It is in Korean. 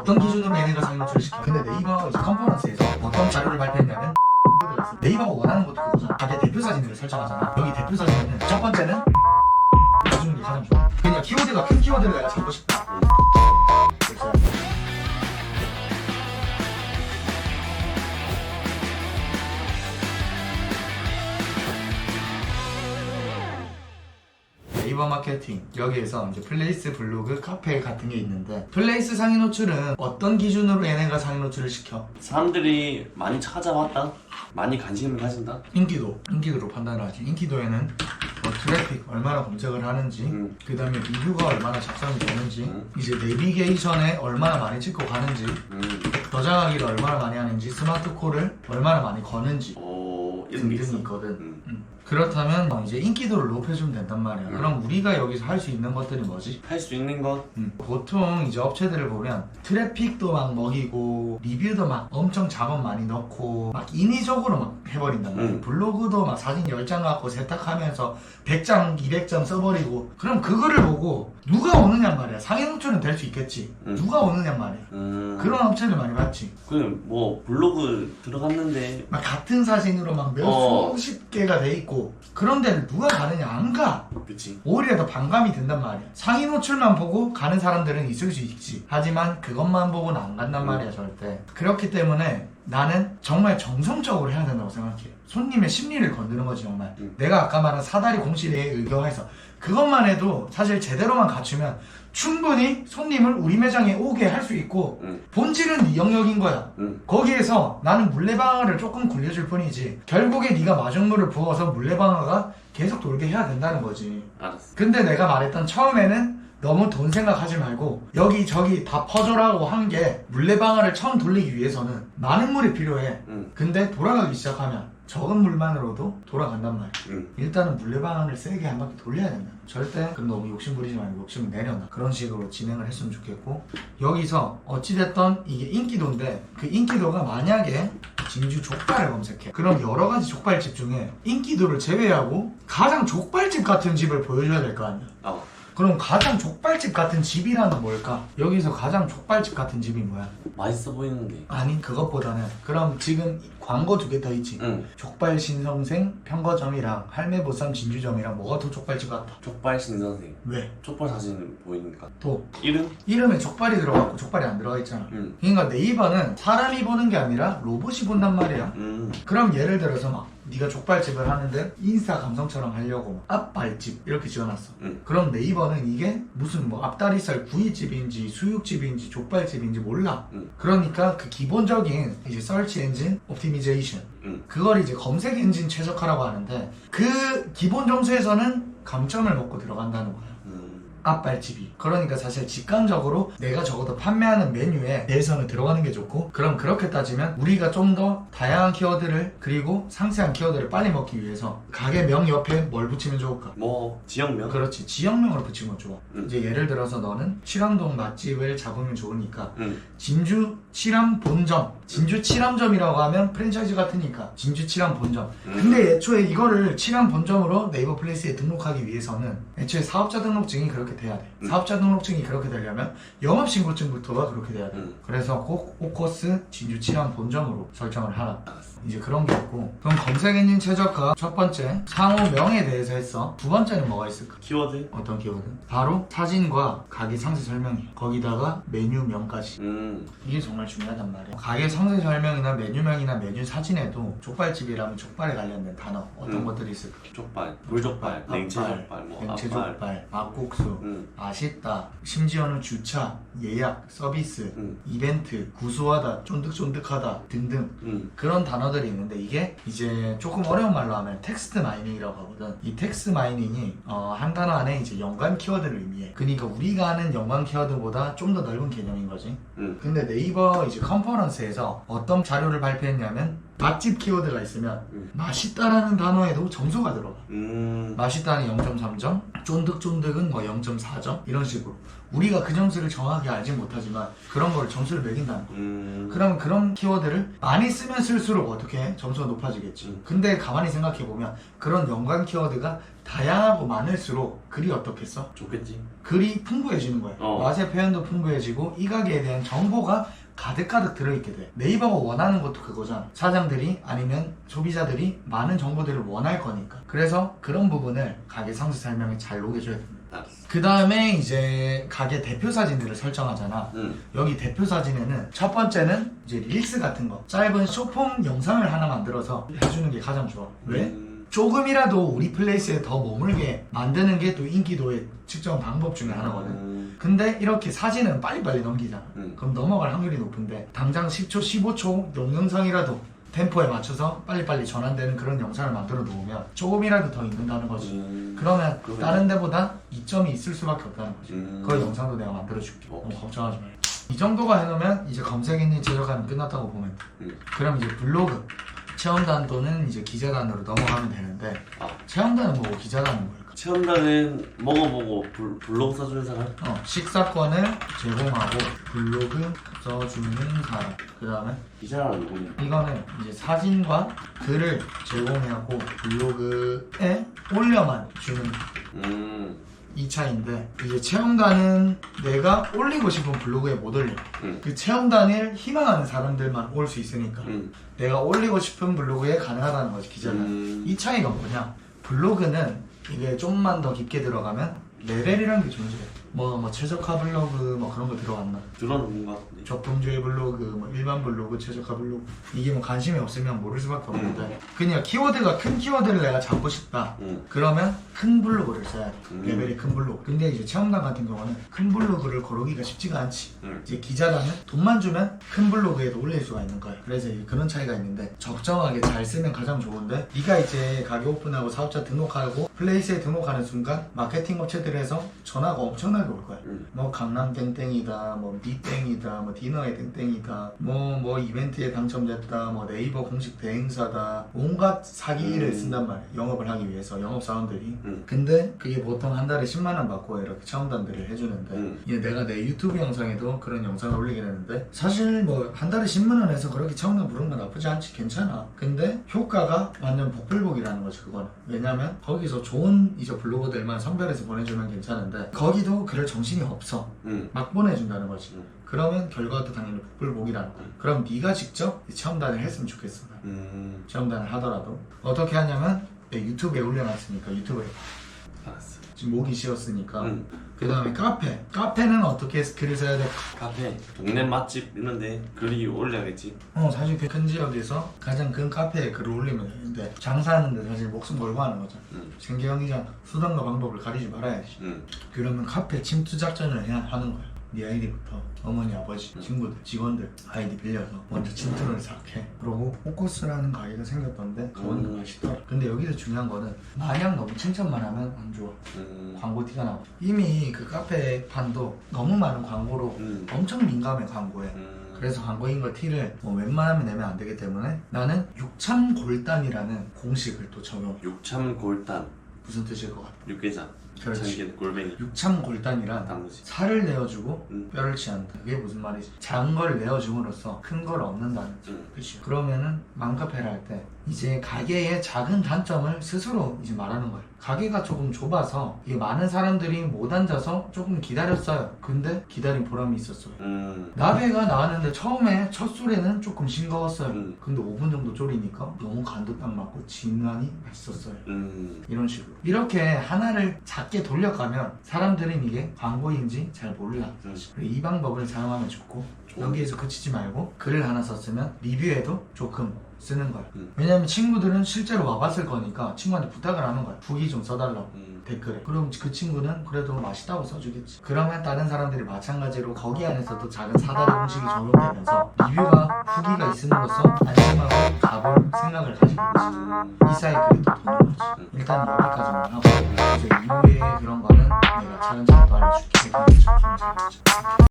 어떤 기준으로 얘네가 상위 노출을 시켜. 근데 네이버 이제 컨퍼런스에서 어떤 자료를 발표했냐면 네이버가 원하는 것도 그거잖아. 가게 대표 사진들을 설정하잖아. 여기 대표 사진은 첫 번째는 기준이 가장 좋아. 그냥 키워드가 큰 키워드를 내가 잡고 싶다. 그래서 네이버 마케팅 여기에서 이제 플레이스, 블로그, 카페 같은 게 있는데 플레이스 상위 노출은 어떤 기준으로 얘네가 상위 노출을 시켜? 사람들이 많이 찾아왔다? 많이 관심을 가진다? 인기도로 판단을 하지. 인기도에는 뭐 트래픽 얼마나 검색을 하는지, 그 다음에 리뷰가 얼마나 작성이 되는지, 이제 내비게이션에 얼마나 많이 찍고 가는지, 저장하기를 얼마나 많이 하는지, 스마트 콜을 얼마나 많이 거는지 이런 게 등등이 있거든. 그렇다면 이제 인기도를 높여주면 된단 말이야. 그럼 우리가 여기서 할 수 있는 것들이 뭐지? 할 수 있는 것? 보통 이제 업체들을 보면 트래픽도 막 먹이고 리뷰도 막 엄청 작업 많이 넣고 막 인위적으로 막 해버린단 말이야. 블로그도 막 사진 10장 갖고 세탁하면서 100장, 200장 써버리고 그럼 그거를 보고 누가 오느냔 말이야. 상위 노출은 될 수 있겠지. 누가 오느냔 말이야. 그런 업체를 많이 봤지. 그냥 뭐 블로그 들어갔는데 막 같은 사진으로 막 수십 개가 돼 있고 그런 데를 누가 가느냐 안 가. 그치. 오히려 더 반감이 든단 말이야. 상위 노출만 보고 가는 사람들은 있을 수 있지. 하지만 그것만 보고는 안 간단 말이야 절대. 그렇기 때문에 나는 정말 정성적으로 해야 된다고 생각해. 손님의 심리를 건드는 거지 정말. 내가 아까 말한 사다리 공실에 의거해서 그것만 해도 사실 제대로만 갖추면 충분히 손님을 우리 매장에 오게 할 수 있고 본질은 네 영역인 거야. 거기에서 나는 물레방아를 조금 굴려줄 뿐이지 결국에 네가 마중물을 부어서 물레방아가 계속 돌게 해야 된다는 거지. 알았어. 근데 내가 말했던 처음에는 너무 돈 생각하지 말고 여기저기 다 퍼줘라고 한 게 물레방아를 처음 돌리기 위해서는 많은 물이 필요해. 근데 돌아가기 시작하면 적은 물만으로도 돌아간단 말이야. 일단은 물레방아를 세게 한 바퀴 돌려야 된다. 절대 그럼 너무 욕심 부리지 말고 욕심을 내려놔. 그런 식으로 진행을 했으면 좋겠고 여기서 어찌됐던 이게 인기도인데 그 인기도가 만약에 진주 족발을 검색해. 그럼 여러 가지 족발집 중에 인기도를 제외하고 가장 족발집 같은 집을 보여줘야 될 거 아니야. 그럼 가장 족발집 같은 집이라는 뭘까? 여기서 가장 족발집 같은 집이 뭐야? 맛있어 보이는데. 아니 그것보다는 그럼 지금 광고 2개 더 있지? 족발 신성생 평거점이랑 할매보쌈 진주점이랑 뭐가 더 족발집 같아? 족발 신선생. 왜? 족발 사진을 보이니까. 또 이름? 이름에 족발이 들어갔고 족발이 안 들어가 있잖아. 그러니까 네이버는 사람이 보는 게 아니라 로봇이 본단 말이야. 그럼 예를 들어서 막 네가 족발집을 하는데 인스타 감성처럼 하려고 막 앞발집 이렇게 지어놨어. 그럼 네이버는 이게 무슨 뭐 앞다리살 구이집인지 수육집인지 족발집인지 몰라. 그러니까 그 기본적인 이제 서치 엔진 옵티미제이션 그걸 이제 검색 엔진 최적화라고 하는데 그 기본 점수에서는 감점을 먹고 들어간다는 거야. 앞발집이. 그러니까 사실 직관적으로 내가 적어도 판매하는 메뉴에 대해서는 들어가는 게 좋고 그럼 그렇게 따지면 우리가 좀 더 다양한 키워드를 그리고 상세한 키워드를 빨리 먹기 위해서 가게명 옆에 뭘 붙이면 좋을까? 뭐 지역명? 그렇지. 지역명으로 붙이면 좋아. 이제 예를 들어서 너는 칠암동 맛집을 잡으면 좋으니까 진주 칠암 본점 진주 칠암점이라고 하면 프랜차이즈 같으니까 진주 칠암 본점. 근데 애초에 이거를 칠암 본점으로 네이버 플레이스에 등록하기 위해서는 애초에 사업자 등록증이 그렇게 돼야 돼. 사업자 등록증이 그렇게 되려면 영업신고증부터가 그렇게 돼야 돼. 그래서 꼭 오코스 진주 칠암 본점으로 설정을 하라. 이제 그런 게 있고 그럼 검색엔진 최적화 첫 번째 상호명에 대해서 했어. 두 번째는 뭐가 있을까? 키워드? 어떤 키워드? 바로 사진과 가게 상세 설명이야. 거기다가 메뉴명까지. 이게 정말 중요하단 말이야. 가게 상세 설명이나 메뉴명이나 메뉴 사진에도 족발집이라면 족발에 관련된 단어 어떤 것들이 있을까? 족발, 물족발, 냉채족발, 뭐 냉채족발, 막국수, 맛있다, 심지어는 주차, 예약, 서비스, 이벤트, 구수하다, 쫀득쫀득하다 등등 그런 단어들이 있는데 이게 이제 조금 어려운 말로 하면 텍스트 마이닝이라고 하거든. 이 텍스트 마이닝이 한 단어 안에 이제 연관 키워드를 의미해. 그러니까 우리가 아는 연관 키워드보다 좀 더 넓은 개념인 거지. 근데 네이버 이제 컨퍼런스에서 어떤 자료를 발표했냐면 맛집 키워드가 있으면 맛있다라는 단어에도 점수가 들어가. 맛있다는 0.3점, 쫀득쫀득은 뭐 0.4점 이런 식으로 우리가 그 점수를 정확히 알지 못하지만 그런 거를 점수를 매긴다는 거야. 그러면 그런 키워드를 많이 쓰면 쓸수록 어떻게 해? 점수가 높아지겠지. 근데 가만히 생각해보면 그런 연관 키워드가 다양하고 많을수록 글이 어떻겠어? 좋겠지. 글이 풍부해지는 거야. 맛의 표현도 풍부해지고 이 가게에 대한 정보가 가득가득 들어있게 돼. 네이버가 원하는 것도 그거잖아. 사장들이 아니면 소비자들이 많은 정보들을 원할 거니까. 그래서 그런 부분을 가게 상세 설명에 잘 녹여줘야 됩니다. 그 다음에 이제 가게 대표 사진들을 설정하잖아. 여기 대표 사진에는 첫 번째는 이제 릴스 같은 거, 짧은 쇼폼 영상을 하나 만들어서 해주는 게 가장 좋아. 왜? 조금이라도 우리 플레이스에 더 머물게 만드는 게 또 인기도의 측정 방법 중에 하나거든. 근데 이렇게 사진은 빨리빨리 넘기잖아. 그럼 넘어갈 확률이 높은데 당장 10초, 15초 동영상이라도 템포에 맞춰서 빨리빨리 전환되는 그런 영상을 만들어 놓으면 조금이라도 더 있는다는 거지. 그러면 다른 데보다 이점이 있을 수밖에 없다는 거지. 그 영상도 내가 만들어 줄게. 걱정하지 마. 이 정도가 해놓으면 이제 검색 엔진 제작하면 끝났다고 보면 돼. 그럼 이제 블로그 체험단 또는 이제 기자단으로 넘어가면 되는데 체험단은 뭐고 기자단은 뭘까? 체험단은 먹어보고 블로그 써주는 사람? 식사권을 제공하고 블로그 써주는 사람. 그 다음에 기자는 누구냐? 이거는 이제 사진과 글을 제공하고 블로그에 올려만 주는 이 차인데, 이제 체험단은 내가 올리고 싶은 블로그에 못 올려. 그 체험단을 희망하는 사람들만 올 수 있으니까 내가 올리고 싶은 블로그에 가능하다는 거지, 기자는. 이 차이가 뭐냐, 블로그는 이게 좀만 더 깊게 들어가면 레벨이라는 게 존재해. 뭐 최적화 블로그 뭐 그런 거 들어왔나? 들어는 것 같은데. 저품주의 블로그, 뭐 일반 블로그, 최적화 블로그, 이게 뭐 관심이 없으면 모를 수밖에 없는데 그냥 키워드가 큰 키워드를 내가 잡고 싶다. 그러면 큰 블로그를 써야 돼. 레벨이 큰 블로그. 근데 이제 체험단 같은 경우는 큰 블로그를 고르기가 쉽지가 않지. 이제 기자단은 돈만 주면 큰 블로그에도 올릴 수가 있는 거야. 그래서 이제 그런 차이가 있는데 적정하게 잘 쓰면 가장 좋은데, 네가 이제 가게 오픈하고 사업자 등록하고 플레이스에 등록하는 순간 마케팅 업체들에서 전화가 엄청나게 올 거야. 뭐 강남 땡땡이다, 뭐 미땡이다, 뭐 디너에 땡땡이다, 뭐 이벤트에 당첨됐다, 뭐 네이버 공식 대행사다, 온갖 사기를 쓴단 말이야, 영업을 하기 위해서, 영업사원들이. 근데 그게 보통 한 달에 10만 원 받고 이렇게 체험단들을 해주는데, 이게 내가 내 유튜브 영상에도 그런 영상을 올리게 되는데, 사실 뭐 한 달에 10만 원 해서 그렇게 체험단 부르는 건 나쁘지 않지, 괜찮아. 근데 효과가 완전 복불복이라는 거지, 그거는. 왜냐면 거기서 좋은 이제 블로거들만 선별해서 보내주면 괜찮은데 거기도 그럴 정신이 없어. 막 보내준다는 거지. 그러면 결과도 당연히 복불복이라는 거야. 그럼 네가 직접 체험단을 했으면 좋겠어. 체험단을 하더라도 어떻게 하냐면 내 유튜브에 올려놨으니까 유튜브에 알았어. 지금 목이 쉬었으니까. 그 다음에 카페는 어떻게 글을 써야 돼? 카페 동네 맛집 있는데 글이 올려야겠지. 사실 그 큰 지역에서 가장 큰 카페에 글을 올리면 되는데, 장사하는데 사실 목숨 걸고 하는 거잖아. 생계형이잖아. 수단과 방법을 가리지 말아야지. 그러면 카페 침투 작전을 해야 하는 거야. 네 아이디부터 어머니, 아버지, 친구들, 직원들 아이디 빌려서 먼저 침투를 싹 해. 그러고 포커스라는 가게가 생겼던데 그거는 맛있더라. 근데 여기서 중요한 거는 마냥 너무 칭찬만 하면 안 좋아. 광고 티가 나고. 이미 그 카페판도 너무 많은 광고로 엄청 민감해, 광고에. 그래서 광고인 거 티를 뭐 웬만하면 내면 안 되기 때문에 나는 육참골단이라는 공식을 또 적용해. 육참골단 무슨 뜻일 것 같아? 육개장. 그렇지. 참깨 골뱅이. 육참골단이란 단무지. 살을 내어주고 뼈를 취한다. 그게 무슨 말이지? 작은 걸 내어줌으로써 큰 걸 얻는다는 뜻이야. 그러면은 맘카페를 할 때 이제 가게의 작은 단점을 스스로 이제 말하는 거예요. 가게가 조금 좁아서 이게 많은 사람들이 못 앉아서 조금 기다렸어요. 근데 기다린 보람이 있었어요. 나베가 나왔는데 처음에 첫 술에는 조금 싱거웠어요. 근데 5분 정도 졸이니까 너무 간도 딱 맞고 진하니 맛있었어요. 이런 식으로 이렇게 하나를 작게 돌려가면 사람들은 이게 광고인지 잘 몰라. 이 방법을 사용하면 좋고, 여기에서 그치지 말고 글을 하나 썼으면 리뷰에도 조금 쓰는 거야. 왜냐면 친구들은 실제로 와봤을 거니까 친구한테 부탁을 하는 거야. 후기 좀 써달라고. 댓글에. 그럼 그 친구는 그래도 맛있다고 써주겠지. 그러면 다른 사람들이 마찬가지로 거기 안에서도 작은 사다리 공식이 적용되면서 리뷰가 후기가 있음으로써 안심하고 가볼 생각을 가지고 있지. 이 사이클이 또 도는 거지. 일단 여기까지만 하고 이제 이후에 그런 거는 내가 차근차근 또 알려줄게.